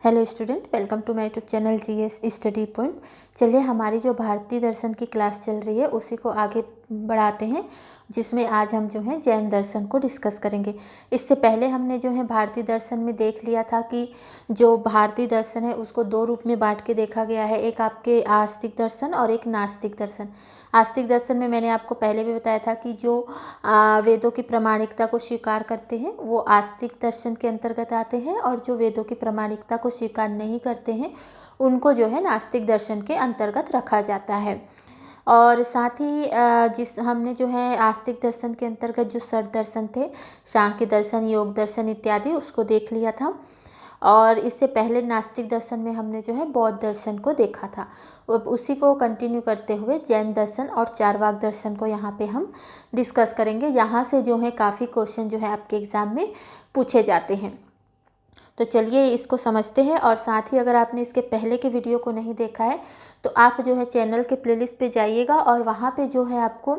Hello student, welcome to my YouTube channel GS study point. चलिए हमारी जो भारतीय दर्शन की क्लास चल रही है उसी को आगे बढ़ाते हैं, जिसमें आज हम जो है जैन दर्शन को डिस्कस करेंगे। इससे पहले हमने जो है भारतीय दर्शन में देख लिया था कि जो भारतीय दर्शन है उसको दो रूप में बांट के देखा गया है, एक आपके आस्तिक दर्शन और एक नास्तिक दर्शन। आस्तिक दर्शन में मैंने आपको पहले भी बताया था कि जो वेदों की प्रामाणिकता को स्वीकार करते हैं वो आस्तिक दर्शन के अंतर्गत आते हैं, और जो वेदों की प्रामाणिकता को स्वीकार नहीं करते हैं उनको जो है नास्तिक दर्शन के अंतर्गत रखा जाता है। और साथ ही जिस हमने जो है आस्तिक दर्शन के अंतर्गत जो षट दर्शन थे, सांख्य दर्शन, योग दर्शन इत्यादि, उसको देख लिया था। और इससे पहले नास्तिक दर्शन में हमने जो है बौद्ध दर्शन को देखा था। अब उसी को कंटिन्यू करते हुए जैन दर्शन और चारवाक दर्शन को यहाँ पे हम डिस्कस करेंगे। यहाँ से जो है काफ़ी क्वेश्चन जो है आपके एग्ज़ाम में पूछे जाते हैं। तो चलिए इसको समझते हैं। और साथ ही अगर आपने इसके पहले के वीडियो को नहीं देखा है तो आप जो है चैनल के प्लेलिस्ट पे जाइएगा और वहाँ पे जो है आपको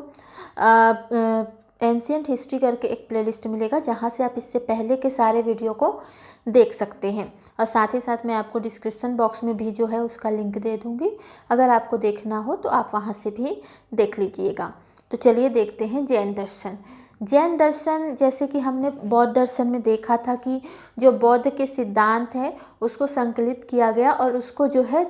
एंशिएंट हिस्ट्री करके एक प्लेलिस्ट मिलेगा, जहाँ से आप इससे पहले के सारे वीडियो को देख सकते हैं। और साथ ही साथ मैं आपको डिस्क्रिप्शन बॉक्स में भी जो है उसका लिंक दे दूँगी, अगर आपको देखना हो तो आप वहाँ से भी देख लीजिएगा। तो चलिए देखते हैं जैन दर्शन। जैन दर्शन, जैसे कि हमने बौद्ध दर्शन में देखा था कि जो बौद्ध के सिद्धांत हैं उसको संकलित किया गया और उसको जो है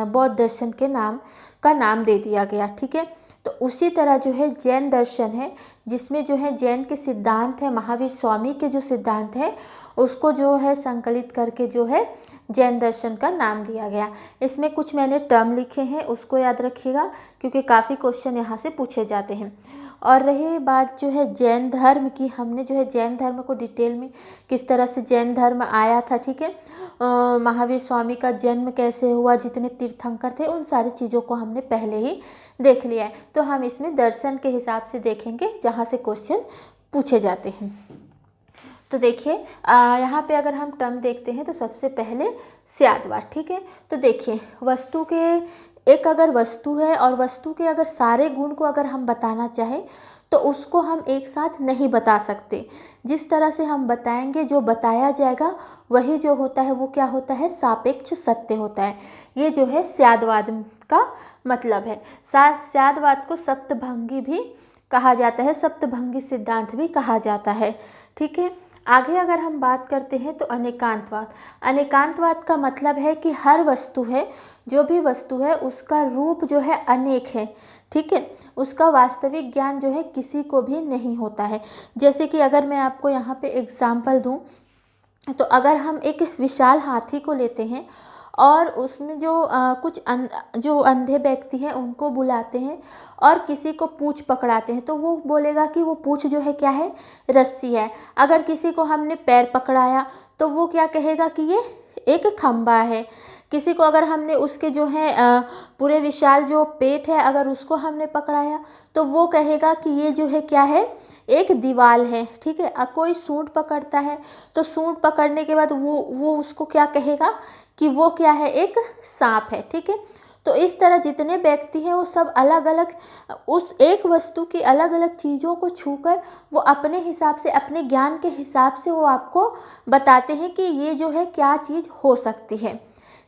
बौद्ध दर्शन के नाम दे दिया गया। ठीक है, तो उसी तरह जो है जैन दर्शन है, जिसमें जो है जैन के सिद्धांत है, महावीर स्वामी के जो सिद्धांत है उसको जो है संकलित करके जो है जैन दर्शन का नाम दिया गया। इसमें कुछ मैंने टर्म लिखे हैं, उसको याद रखिएगा क्योंकि काफ़ी क्वेश्चन यहाँ से पूछे जाते हैं। और रही बात जो है जैन धर्म की, हमने जो है जैन धर्म को डिटेल में किस तरह से जैन धर्म आया था, ठीक है, महावीर स्वामी का जन्म कैसे हुआ, जितने तीर्थंकर थे, उन सारी चीज़ों को हमने पहले ही देख लिया है। तो हम इसमें दर्शन के हिसाब से देखेंगे जहाँ से क्वेश्चन पूछे जाते हैं। तो देखिए यहाँ पे अगर हम टर्म देखते हैं तो सबसे पहले स्यादवाद। ठीक है, तो देखिए वस्तु के एक अगर वस्तु है और वस्तु के अगर सारे गुण को अगर हम बताना चाहें तो उसको हम एक साथ नहीं बता सकते। जिस तरह से हम बताएंगे, जो बताया जाएगा वही जो होता है वो क्या होता है, सापेक्ष सत्य होता है। ये जो है स्यादवाद का मतलब है। स्यादवाद को सप्तभंगी भी कहा जाता है, सप्तभंगी सिद्धांत भी कहा जाता है। ठीक है, आगे अगर हम बात करते हैं तो अनेकांतवाद। अनेकांतवाद का मतलब है कि हर वस्तु है, जो भी वस्तु है उसका रूप जो है अनेक है। ठीक है, उसका वास्तविक ज्ञान जो है किसी को भी नहीं होता है। जैसे कि अगर मैं आपको यहाँ पे एग्जाम्पल दूँ तो अगर हम एक विशाल हाथी को लेते हैं और उसमें जो जो अंधे व्यक्ति हैं उनको बुलाते हैं और किसी को पूँछ पकड़ाते हैं तो वो बोलेगा कि वो पूँछ जो है क्या है, रस्सी है। अगर किसी को हमने पैर पकड़ाया तो वो क्या कहेगा कि ये एक खंबा है। किसी को अगर हमने उसके जो है पूरे विशाल जो पेट है अगर उसको हमने पकड़ाया तो वो कहेगा कि ये जो है क्या है, एक दीवाल है। ठीक है, कोई सूंड पकड़ता है तो सूंड पकड़ने के बाद वो उसको क्या कहेगा कि वो क्या है, एक सांप है। ठीक है, तो इस तरह जितने व्यक्ति हैं वो सब अलग अलग उस एक वस्तु की अलग अलग चीज़ों को छूकर वो अपने हिसाब से, अपने ज्ञान के हिसाब से वो आपको बताते हैं कि ये जो है क्या चीज़ हो सकती है।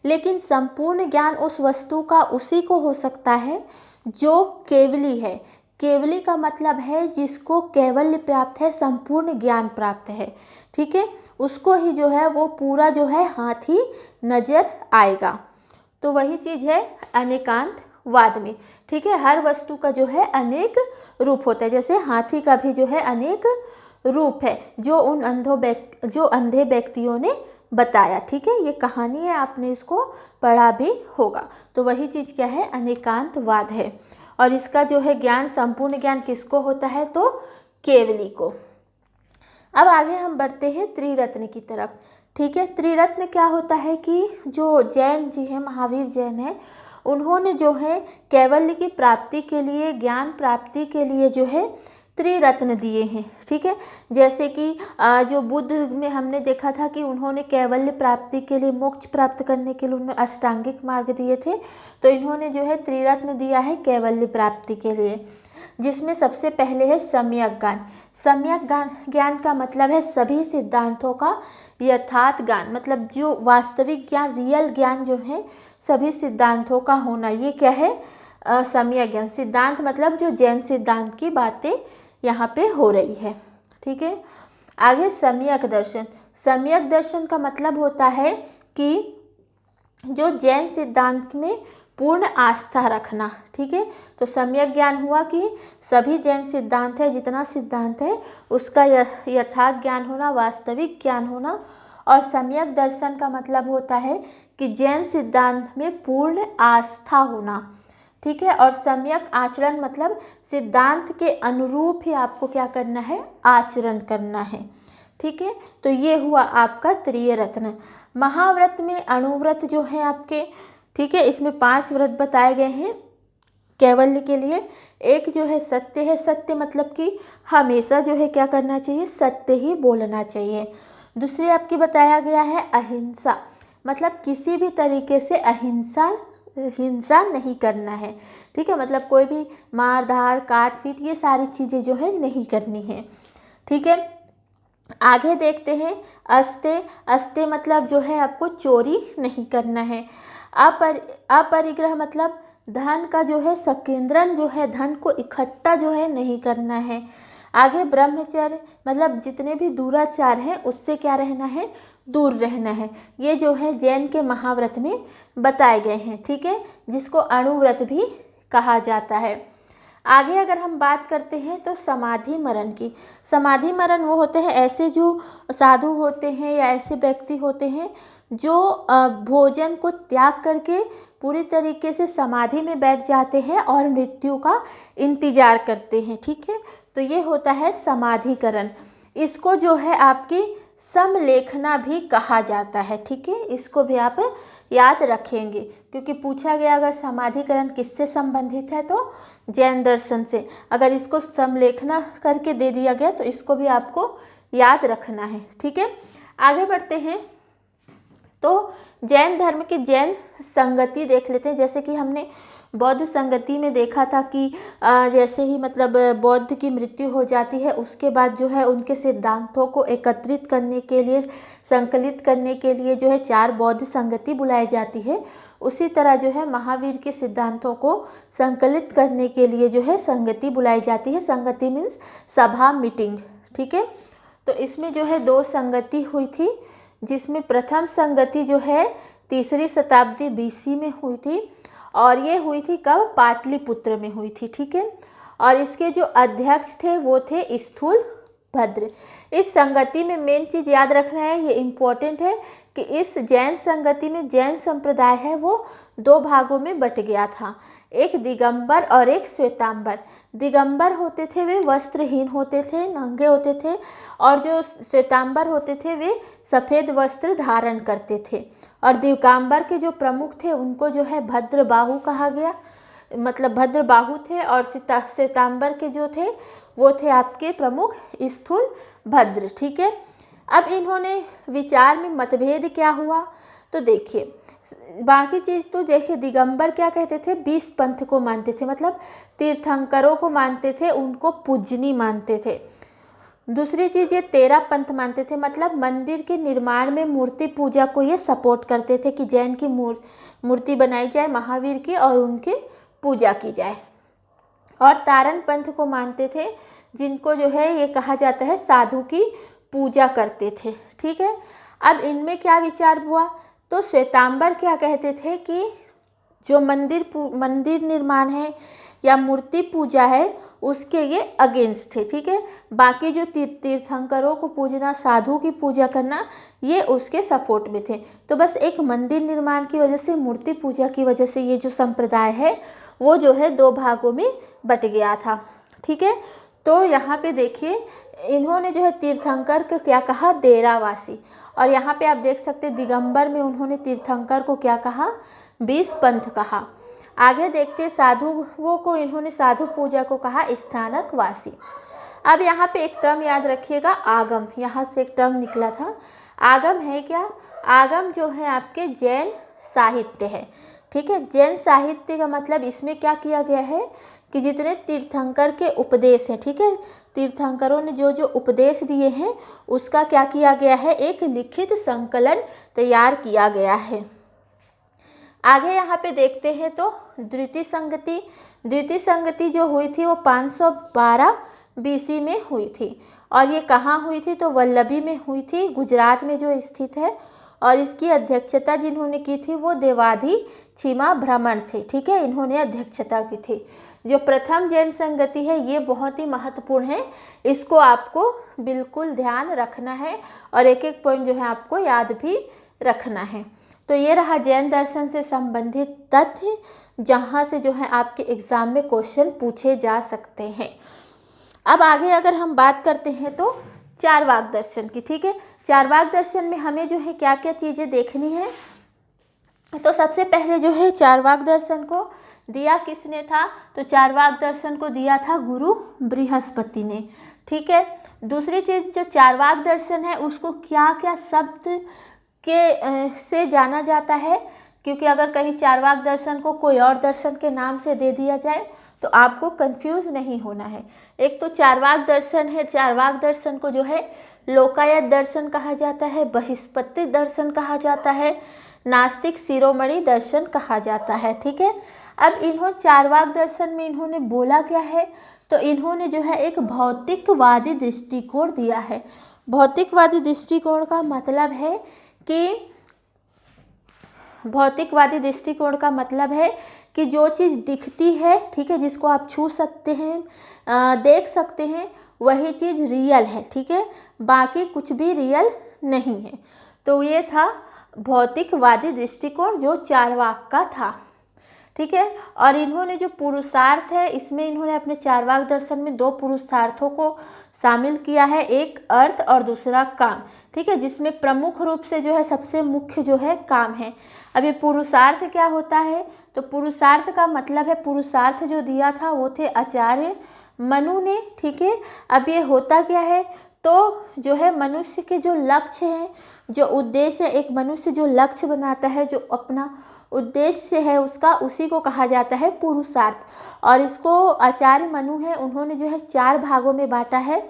लेकिन संपूर्ण ज्ञान उस वस्तु का उसी को हो सकता है जो केवली है। केवली का मतलब है जिसको कैवल्य प्राप्त है, संपूर्ण ज्ञान प्राप्त है। ठीक है, उसको ही जो है वो पूरा जो है हाथ ही नजर आएगा। तो वही चीज़ है अनेकांतवाद में। ठीक है, हर वस्तु का जो है अनेक रूप होता है। जैसे हाथी का भी जो है अनेक रूप है, जो अंधे व्यक्तियों ने बताया। ठीक है, ये कहानी है, आपने इसको पढ़ा भी होगा। तो वही चीज़ क्या है, अनेकांतवाद है। और इसका जो है ज्ञान, संपूर्ण ज्ञान किसको होता है, तो केवली को। अब आगे हम बढ़ते हैं त्रिरत्न की तरफ। ठीक है, त्रिरत्न क्या होता है कि जो जैन जी हैं, महावीर जैन है, उन्होंने जो है कैवल्य की प्राप्ति के लिए, ज्ञान प्राप्ति के लिए जो है त्रिरत्न दिए हैं। ठीक है, जैसे कि जो बुद्ध में हमने देखा था कि उन्होंने कैवल्य प्राप्ति के लिए, मोक्ष प्राप्त करने के लिए उन्होंने अष्टांगिक मार्ग दिए थे, तो इन्होंने जो है त्रिरत्न दिया है कैवल्य प्राप्ति के लिए, जिसमें सबसे पहले है सम्यक ज्ञान। सम्यक ज्ञान का मतलब है सभी सिद्धांतों का यथार्थ ज्ञान, मतलब जो वास्तविक ज्ञान, रियल ज्ञान जो है सभी सिद्धांतों का होना, ये क्या है, सम्यक ज्ञान। सिद्धांत मतलब जो जैन सिद्धांत की बातें यहाँ पे हो रही है। ठीक है, आगे सम्यक दर्शन। सम्यक दर्शन का मतलब होता है कि जो जैन सिद्धांत में पूर्ण आस्था रखना। ठीक है, तो सम्यक ज्ञान हुआ कि सभी जैन सिद्धांत है, जितना सिद्धांत है उसका यथार्थ ज्ञान होना, वास्तविक ज्ञान होना। और सम्यक दर्शन का मतलब होता है कि जैन सिद्धांत में पूर्ण आस्था होना। ठीक है, और सम्यक आचरण मतलब सिद्धांत के अनुरूप ही आपको क्या करना है, आचरण करना है। ठीक है, तो ये हुआ आपका त्रिरत्न। महाव्रत में अणुव्रत जो है आपके, ठीक है, इसमें 5 व्रत बताए गए हैं कैवल्य के लिए। एक जो है सत्य है, सत्य मतलब कि हमेशा जो है क्या करना चाहिए, सत्य ही बोलना चाहिए। दूसरी आपकी बताया गया है अहिंसा, मतलब किसी भी तरीके से हिंसा नहीं करना है। ठीक है, मतलब कोई भी मार धाड़ काट पीट ये सारी चीज़ें जो है नहीं करनी है। ठीक है, आगे देखते हैं अस्ते। अस्ते मतलब जो है आपको चोरी नहीं करना है। अपरिग्रह मतलब धन का जो है संकेंद्रण, जो है धन को इकट्ठा जो है नहीं करना है। आगे ब्रह्मचर्य मतलब जितने भी दुराचार हैं उससे क्या रहना है, दूर रहना है। ये जो है जैन के महाव्रत में बताए गए हैं। ठीक है, जिसको अणुव्रत भी कहा जाता है। आगे अगर हम बात करते हैं तो समाधि मरण की। समाधि मरण वो होते हैं ऐसे जो साधु होते हैं या ऐसे व्यक्ति होते हैं जो भोजन को त्याग करके पूरी तरीके से समाधि में बैठ जाते हैं और मृत्यु का इंतजार करते हैं। ठीक है, तो ये होता है समाधिकरण। इसको जो है आपकी समलेखना भी कहा जाता है। ठीक है, इसको भी आप याद रखेंगे क्योंकि पूछा गया अगर समाधिकरण किससे संबंधित है तो जैन दर्शन से। अगर इसको समलेखना करके दे दिया गया तो इसको भी आपको याद रखना है। ठीक है, आगे बढ़ते हैं तो जैन धर्म की जैन संगति देख लेते हैं। जैसे कि हमने बौद्ध संगति में देखा था कि जैसे ही मतलब बौद्ध की मृत्यु हो जाती है उसके बाद जो है उनके सिद्धांतों को एकत्रित करने के लिए, संकलित करने के लिए जो है 4 बौद्ध संगति बुलाई जाती है। उसी तरह जो है महावीर के सिद्धांतों को संकलित करने के लिए जो है संगति बुलाई जाती है। संगति मीन्स सभा, मीटिंग। ठीक है, तो इसमें जो है 2 संगति हुई थी, जिसमें प्रथम संगति जो है 3री शताब्दी BC में हुई थी और ये हुई थी कब, पाटलिपुत्र में हुई थी। ठीक है, और इसके जो अध्यक्ष थे वो थे स्थूल भद्र। इस संगति में मेन चीज़ याद रखना है, ये इम्पोर्टेंट है कि इस जैन संगति में जैन संप्रदाय है वो 2 भागों में बट गया था, एक दिगंबर और एक श्वेतांबर। दिगंबर होते थे वे वस्त्रहीन होते थे, नंगे होते थे, और जो श्वेतांबर होते थे वे सफ़ेद वस्त्र धारण करते थे। और दिगंबर के जो प्रमुख थे उनको जो है भद्रबाहु कहा गया, मतलब भद्रबाहु थे। और श्वेतांबर के जो थे वो थे आपके प्रमुख स्थूल भद्र। ठीक है, अब इन्होंने विचार में मतभेद क्या हुआ तो देखिए, बाकी चीज़ तो देखिए, दिगंबर क्या कहते थे, 20 पंथ को मानते थे, मतलब तीर्थंकरों को मानते थे, उनको पूजनी मानते थे। दूसरी चीज़ ये 13 पंथ मानते थे, मतलब मंदिर के निर्माण में मूर्ति पूजा को ये सपोर्ट करते थे कि जैन की मूर्ति बनाई जाए महावीर की और उनकी पूजा की जाए। और तारण पंथ को मानते थे, जिनको जो है ये कहा जाता है साधु की पूजा करते थे। ठीक है, अब इनमें क्या विचार हुआ तो श्वेतांबर क्या कहते थे कि जो मंदिर निर्माण है या मूर्ति पूजा है उसके ये अगेंस्ट थे। ठीक है, बाकी जो तीर्थंकरों को पूजना, साधु की पूजा करना, ये उसके सपोर्ट में थे। तो बस एक मंदिर निर्माण की वजह से, मूर्ति पूजा की वजह से ये जो संप्रदाय है वो जो है 2 भागों में बट गया था। ठीक है, तो यहाँ पे देखिए इन्होंने जो है तीर्थंकर को क्या कहा, डेरावासी। और यहाँ पे आप देख सकते हैं दिगंबर में उन्होंने तीर्थंकर को क्या कहा, 20 पंथ कहा। आगे देखते साधुओं को इन्होंने साधु पूजा को कहा स्थानकवासी। अब यहाँ पे एक टर्म याद रखिएगा, आगम, यहाँ से एक टर्म निकला था। आगम है क्या? आगम जो है आपके जैन साहित्य है, ठीक है। जैन साहित्य का मतलब इसमें क्या किया गया है कि जितने तीर्थंकर के उपदेश हैं, ठीक है, तीर्थंकरों ने जो जो उपदेश दिए हैं उसका क्या किया गया है, एक लिखित संकलन तैयार किया गया है। आगे यहाँ पे देखते हैं तो द्वितीय संगति, द्वितीय संगति जो हुई थी वो 512 BC में हुई थी। और ये कहाँ हुई थी? तो वल्लभी में हुई थी, गुजरात में जो स्थित है। और इसकी अध्यक्षता जिन्होंने की थी वो देवाधी छिमा भ्रमण थे, ठीक है, इन्होंने अध्यक्षता की थी। जो प्रथम जैन संगति है ये बहुत ही महत्वपूर्ण है, इसको आपको बिल्कुल ध्यान रखना है और एक एक पॉइंट जो है आपको याद भी रखना है। तो ये रहा जैन दर्शन से संबंधित तथ्य, जहाँ से जो है आपके एग्जाम में क्वेश्चन पूछे जा सकते हैं। अब आगे अगर हम बात करते हैं तो चारवाक दर्शन की, ठीक है। चारवाक दर्शन में हमें जो है क्या क्या चीज़ें देखनी है? तो सबसे पहले जो है चारवाक दर्शन को दिया किसने था? तो चारवाक दर्शन को दिया था गुरु बृहस्पति ने, ठीक है। दूसरी चीज़, जो चारवाक दर्शन है उसको क्या क्या शब्द के से जाना जाता है, क्योंकि अगर कहीं चारवाक दर्शन को कोई और दर्शन के नाम से दे दिया जाए तो आपको कंफ्यूज नहीं होना है। एक तो चारवाक दर्शन है, चारवाक दर्शन को जो है लोकायत दर्शन कहा जाता है, बृहस्पति दर्शन कहा जाता है, नास्तिक शिरोमणि दर्शन कहा जाता है, ठीक है। अब इन्होंने चारवाक दर्शन में इन्होंने बोला क्या है? तो इन्होंने जो है एक भौतिकवादी दृष्टिकोण दिया है। भौतिकवादी दृष्टिकोण का मतलब है कि भौतिकवादी दृष्टिकोण का मतलब है कि जो चीज़ दिखती है, ठीक है, जिसको आप छू सकते हैं, देख सकते हैं, वही चीज़ रियल है, ठीक है, बाकी कुछ भी रियल नहीं है। तो ये था भौतिकवादी दृष्टिकोण जो चारवाक का था, ठीक है। और इन्होंने जो पुरुषार्थ है, इसमें इन्होंने अपने चारवाक दर्शन में 2 पुरुषार्थों को शामिल किया है, एक अर्थ और दूसरा काम, ठीक है, जिसमें प्रमुख रूप से जो है सबसे मुख्य जो है काम है। अब ये पुरुषार्थ क्या होता है? तो पुरुषार्थ का मतलब है, पुरुषार्थ जो दिया था वो थे आचार्य मनु ने, ठीक है। अब ये होता क्या है? तो जो है मनुष्य के जो लक्ष्य हैं, जो उद्देश्य है, एक मनुष्य जो लक्ष्य बनाता है, जो अपना उद्देश्य है उसका, उसी को कहा जाता है पुरुषार्थ। और इसको आचार्य मनु है, उन्होंने जो है 4 भागों में बांटा है।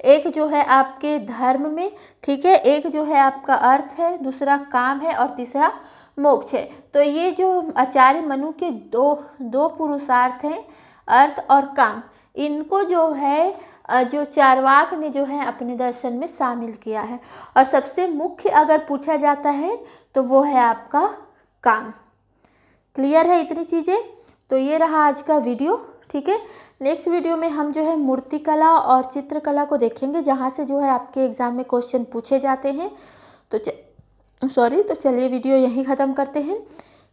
एक जो है आपके धर्म में, ठीक है, एक जो है आपका अर्थ है, दूसरा काम है और तीसरा मोक्ष है। तो ये जो आचार्य मनु के दो पुरुषार्थ हैं, अर्थ और काम, इनको जो है जो चारवाक ने जो है अपने दर्शन में शामिल किया है। और सबसे मुख्य अगर पूछा जाता है तो वो है आपका काम। क्लियर है इतनी चीज़ें? तो ये रहा आज का वीडियो, ठीक है। नेक्स्ट वीडियो में हम जो है मूर्तिकला और चित्रकला को देखेंगे, जहाँ से जो है आपके एग्ज़ाम में क्वेश्चन पूछे जाते हैं। तो चलिए वीडियो यहीं ख़त्म करते हैं।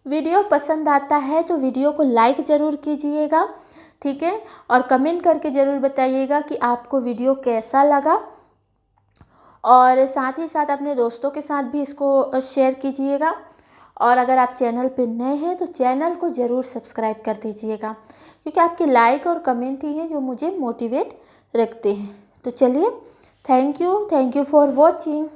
वीडियो पसंद आता है तो वीडियो को लाइक ज़रूर कीजिएगा, ठीक है, और कमेंट करके ज़रूर बताइएगा कि आपको वीडियो कैसा लगा। और साथ ही साथ अपने दोस्तों के साथ भी इसको शेयर कीजिएगा। और अगर आप चैनल पर नए हैं तो चैनल को ज़रूर सब्सक्राइब कर दीजिएगा, क्योंकि आपके लाइक और कमेंट ही हैं जो मुझे मोटिवेट रखते हैं। तो चलिए, थैंक यू फॉर वॉचिंग।